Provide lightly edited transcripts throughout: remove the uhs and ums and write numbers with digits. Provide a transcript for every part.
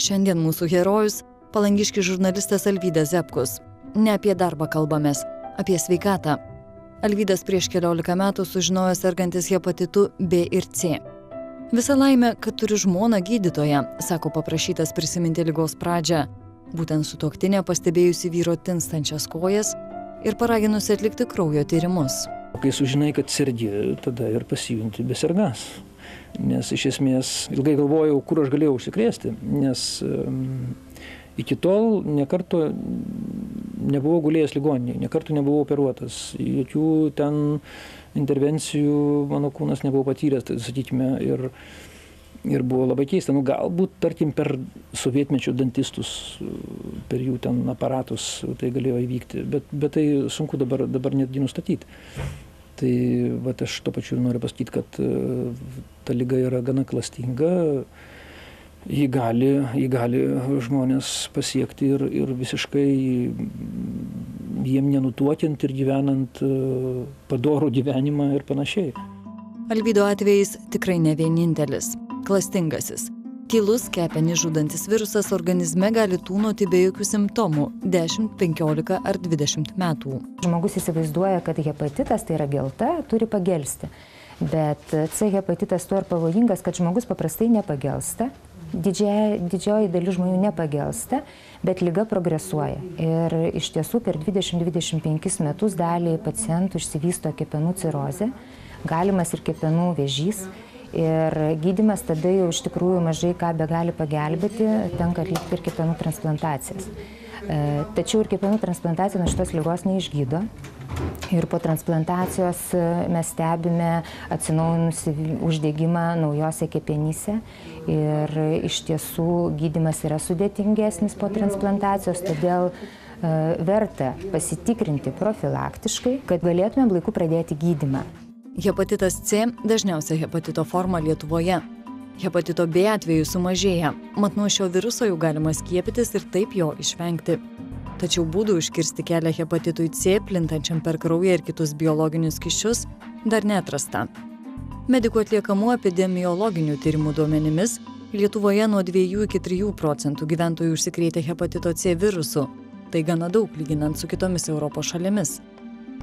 Šiandien mūsų herojus – palangiškis žurnalistas Alvydas Zepkus. Ne apie darbą kalbamės, apie sveikatą. Alvydas prieš 14 metų sužinojo sergantis hepatitu B ir C. Visa laimė, kad turi žmoną gydytoją, sako paprašytas prisiminti ligos pradžią. Būtent sutuoktinė pastebėjusi vyro tinstančias kojas ir paraginusi atlikti kraujo tyrimus. Kai sužinai, kad sergi, tada ir pasijunti besergas. Nes iš esmės ilgai galvojau, kur aš galėjau užsikrėsti, nes iki tol nekarto nebuvau gulėjęs ligoninėje, nekarto nebuvau operuotas, jokių ten intervencijų mano kūnas nebuvo patyręs, tai, sakykime, ir buvo labai keista. Galbūt, tarkim, per sovietmečio dantistus, per jų ten aparatus tai galėjo įvykti, bet tai sunku dabar netgi nustatyti. Tai vat, aš to pačiu noriu pasakyti, kad ta liga yra gana klastinga, jį gali žmonės pasiekti ir visiškai jiem nenutuokiant ir gyvenant padorų gyvenimą ir panašiai. Alvydo atvejis tikrai ne vienintelis. Klastingasis. Tylus, kepenį žudantis virusas organizme gali tūnoti be jokių simptomų 10, 15 ar 20 metų. Žmogus įsivaizduoja, kad hepatitas, tai yra gelta, turi pagelsti. Bet C hepatitas tuo ir pavojingas, kad žmogus paprastai nepagelsta. Didžioji dalis žmonių nepagelsta, bet liga progresuoja. Ir iš tiesų per 20-25 metus daliai pacientų išsivysto kepenų cirozė, galimas ir kepenų vėžys. Ir gydymas tada jau iš tikrųjų mažai ką begali pagelbėti, tenka atlikti ir kepenų transplantacijas. Tačiau ir kepenų transplantacija nuo šitos ligos neišgydo. Ir po transplantacijos mes stebime atsinaujinusi uždegimą naujose kepenyse. Ir iš tiesų gydymas yra sudėtingesnis po transplantacijos, todėl verta pasitikrinti profilaktiškai, kad galėtumėm laiku pradėti gydymą. Hepatitas C – dažniausia hepatito forma Lietuvoje. Hepatito B atveju sumažėja, mat nuo šio viruso jau galima skiepytis ir taip jo išvengti. Tačiau būdų užkirsti kelią hepatitui C, plintančiam per kraują ir kitus biologinius skysčius, dar neatrasta. Medikų atliekamų epidemiologinių tyrimų duomenimis Lietuvoje nuo 2 iki 3% gyventojų užsikrėtė hepatito C virusu. Tai gana daug lyginant su kitomis Europos šalimis.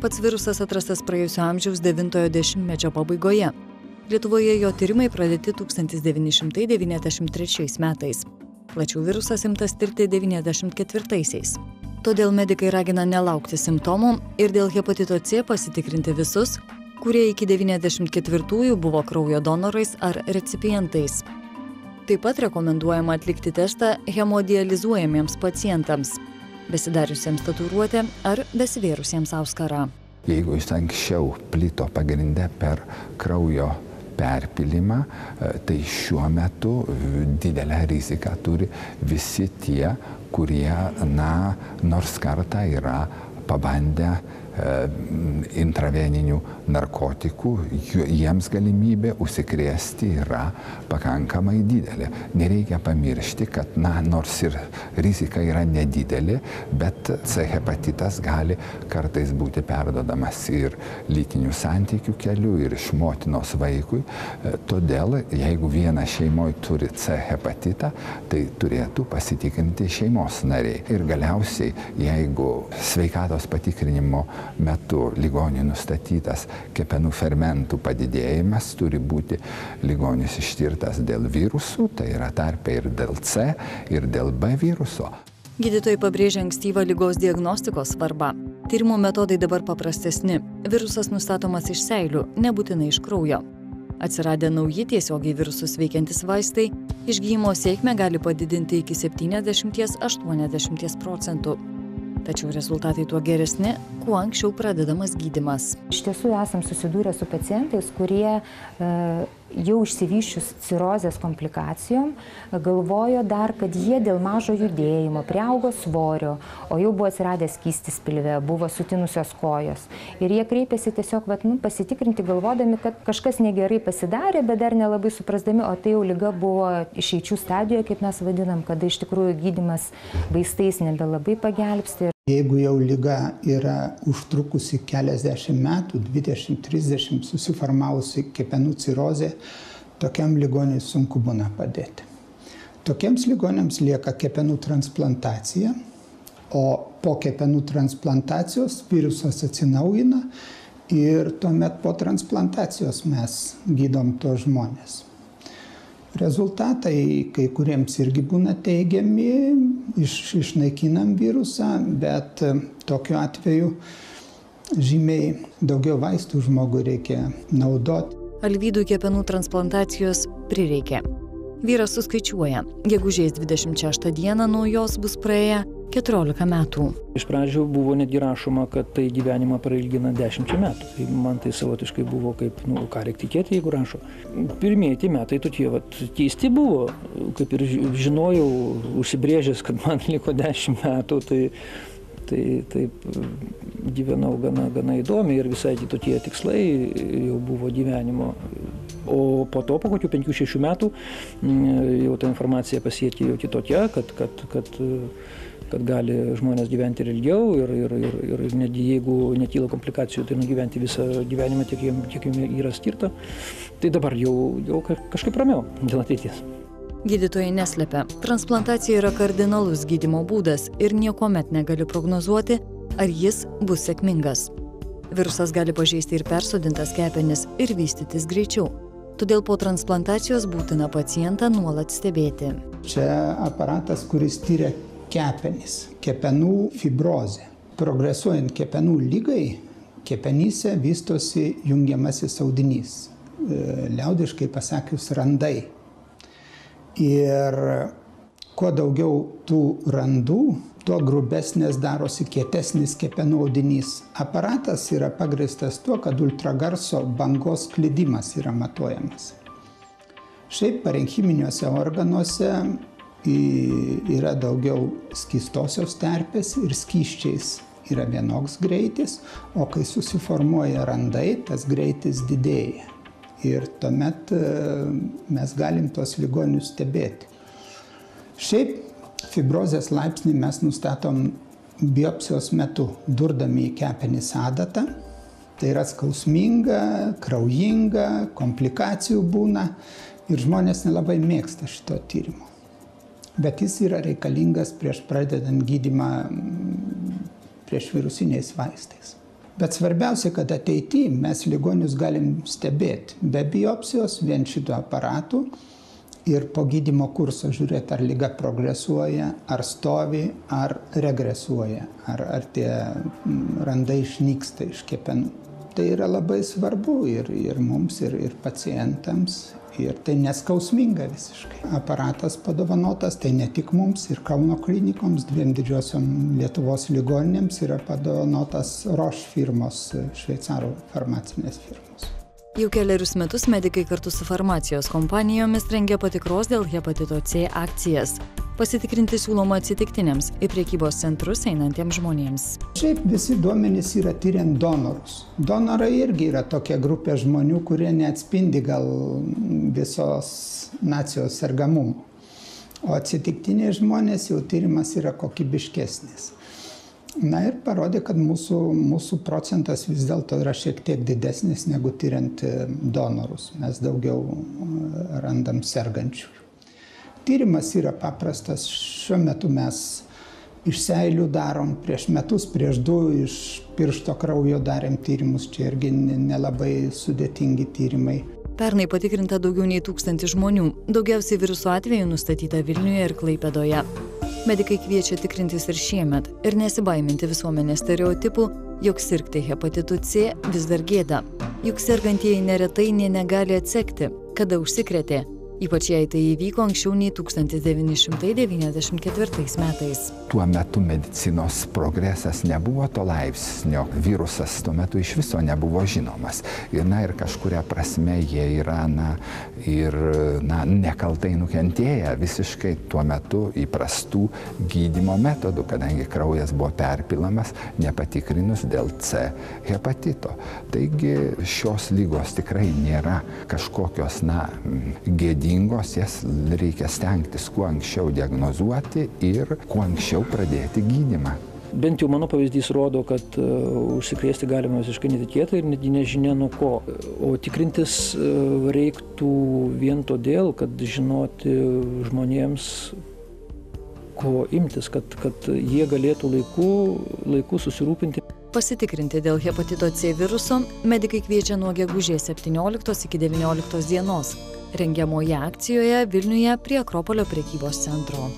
Pats virusas atrastas praėjusio amžiaus 9-ojo dešimtmečio pabaigoje. Lietuvoje jo tyrimai pradėti 1993 metais. Plačiau virusas imtas tirti 1994-aisiais. Todėl medikai ragina nelaukti simptomų ir dėl hepatito C pasitikrinti visus, kurie iki 94-ųjų buvo kraujo donorais ar recipientais. Taip pat rekomenduojama atlikti testą hemodializuojamiems pacientams, besidariusiems tatuiruotę ar besivėrusiems auskarą. Jeigu jis anksčiau plito pagrinde per kraujo perpilimą, tai šiuo metu didelę riziką turi visi tie, kurie, nors kartą yra pabandę intraveninių narkotikų, jiems galimybė užsikrėsti yra pakankamai didelė. Nereikia pamiršti, kad nors ir rizika yra nedidelė, bet C hepatitas gali kartais būti perduodamas ir lytinių santykių keliu, ir iš motinos vaikui. Todėl, jeigu viena šeimoje turi C hepatitą, tai turėtų pasitikrinti šeimos nariai. Ir galiausiai, jeigu sveikatos patikrinimo metu ligoniui nustatytas kepenų fermentų padidėjimas, turi būti ligonis ištirtas dėl virusų, tai yra tarpe ir dėl C, ir dėl B viruso. Gydytojai pabrėžia ankstyvą ligos diagnostikos svarbą. Tyrimų metodai dabar paprastesni. Virusas nustatomas iš seilių, nebūtinai iš kraujo. Atsiradę nauji tiesiogiai virusus veikiantis vaistai, išgydymo sėkmę gali padidinti iki 70–80%. Tačiau rezultatai tuo geresni, kuo anksčiau pradedamas gydymas. Iš tiesų esam susidūrę su pacientais, kurie jau išsivysčius cirozės komplikacijom galvojo dar, kad jie dėl mažo judėjimo priaugo svorio, o jau buvo atsiradęs skystis pilve, buvo sutinusios kojos. Ir jie kreipėsi tiesiog pasitikrinti, galvodami, kad kažkas negerai pasidarė, bet dar nelabai suprasdami, o tai jau liga buvo išeičių stadijoje, kaip mes vadinam, kada iš tikrųjų gydymas vaistais nebelabai pagelbsti. Jeigu jau liga yra užtrukusi keliasdešimt metų, 20-30, susiformavusi kepenų cirozė, tokiam ligoniui sunku būna padėti. Tokiems ligoniams lieka kepenų transplantacija, o po kepenų transplantacijos virusas atsinaujina ir tuomet po transplantacijos mes gydom tos žmonės. Rezultatai kai kuriems irgi būna teigiami, išnaikinam virusą, bet tokiu atveju žymiai daugiau vaistų žmogui reikia naudoti. Alvydui kepenų transplantacijos prireikė. Vyras suskaičiuoja, gegužės 26 dieną nuo jos bus praėję 14 metų. Iš pradžių buvo netgi rašoma, kad tai gyvenimą prailgina 10 metų. Tai man tai savotiškai buvo kaip, ką reikia tikėti, jeigu rašo. Pirmieji metai tokie keisti buvo, kaip ir žinojau, užsibrėžęs, kad man liko 10 metų, tai taip gyvenau gana įdomiai ir visai tokie tikslai jau buvo gyvenimo. O po to, po kokių 5-6 metų, jau ta informacija pasiekė jau kitokia, kad gali žmonės gyventi ir ilgiau ir netgi jeigu nekyla komplikacijų, tai nugyventi visą gyvenimą, tiek jiem yra skirta. Tai dabar jau kažkaip ramiau dėl ateities. Gydytojai neslepia, transplantacija yra kardinalus gydymo būdas ir niekuomet negali prognozuoti, ar jis bus sėkmingas. Virusas gali pažeisti ir persodintas kepenis ir vystytis greičiau. Todėl po transplantacijos būtina pacientą nuolat stebėti. Čia aparatas, kuris tyria kepenis, kepenų fibrozė. Progresuojant kepenų lygai, kepenyse vystosi jungiamasis audinys, liaudiškai pasakius randai. Ir kuo daugiau tų randų, tuo grubesnės darosi kietesnis kepenų audinys. Aparatas yra pagrįstas tuo, kad ultragarso bangos sklidimas yra matuojamas. Šiaip parenchiminiuose organuose yra daugiau skystosios terpės ir skysčiais yra vienoks greitis, o kai susiformuoja randai, tas greitis didėja. Ir tuomet mes galim tos ligonius stebėti. Šiaip fibrozės laipsnį mes nustatom biopsijos metu, durdami į kepenis adatą. Tai yra skausminga, kraujinga, komplikacijų būna ir žmonės nelabai mėgsta šito tyrimo. Bet jis yra reikalingas prieš pradedant gydymą prieš virusiniais vaistais. Bet svarbiausia, kad ateityje mes ligonius galim stebėti be biopsijos vien šito aparatu ir po gydymo kurso žiūrėti, ar liga progresuoja, ar stovi, ar regresuoja, ar tie randai išnyksta iš kepenų. Tai yra labai svarbu ir mums, ir pacientams. Ir tai neskausminga visiškai. Aparatas padovanotas, tai ne tik mums, ir Kauno klinikoms, 2 didžiosiom Lietuvos ligoninėms yra padovanotas Roche firmos, šveicarų farmacinės firmos. Jau kelerius metus medikai kartu su farmacijos kompanijomis rengia patikros dėl hepatito C akcijas. Pasitikrinti siūloma atsitiktiniams į prekybos centrus einantiems žmonėms. Šiaip visi duomenys yra tyriant donorus. Donorai irgi yra tokia grupė žmonių, kurie neatspindi gal visos nacijos sergamumo. O atsitiktiniai žmonės jau tyrimas yra kokybiškesnis. Na ir parodė, kad mūsų procentas vis dėlto yra šiek tiek didesnis negu tyriant donorus. Mes daugiau randam sergančių. Tyrimas yra paprastas. Šiuo metu mes iš seilių darom, prieš metus, prieš 2 iš piršto kraujo darėm tyrimus. Čia irgi nelabai sudėtingi tyrimai. Pernai patikrinta daugiau nei 1000 žmonių. Daugiausiai viruso atvejų nustatyta Vilniuje ir Klaipėdoje. Medikai kviečia tikrintis ir šiemet ir nesibaiminti visuomenės stereotipų, jog sirgti hepatitu C vis dar gėda. Juk sergantieji neretai negali atsekti, kada užsikrėtė. Ypač jei tai įvyko anksčiau nei 1994 metais. Tuo metu medicinos progresas nebuvo to laipsnio. Virusas tuo metu iš viso nebuvo žinomas. Ir kažkuria prasme jie yra nekaltai nukentėję visiškai tuo metu įprastų gydymo metodų, kadangi kraujas buvo perpilamas nepatikrinus dėl C hepatito. Taigi šios lygos tikrai nėra kažkokios gėdingos. Jas reikia stengtis kuo anksčiau diagnozuoti ir kuo anksčiau pradėti gydymą. Bent jau mano pavyzdys rodo, kad užsikrėsti galima visiškai netikėtai ir netgi nežinia nuo ko. O tikrintis reiktų vien todėl, kad žinoti žmonėms, ko imtis, kad jie galėtų laiku susirūpinti. Pasitikrinti dėl hepatito C viruso medikai kviečia nuo gegužės 17 iki 19 dienos rengiamoje akcijoje Vilniuje prie Akropolio prekybos centro.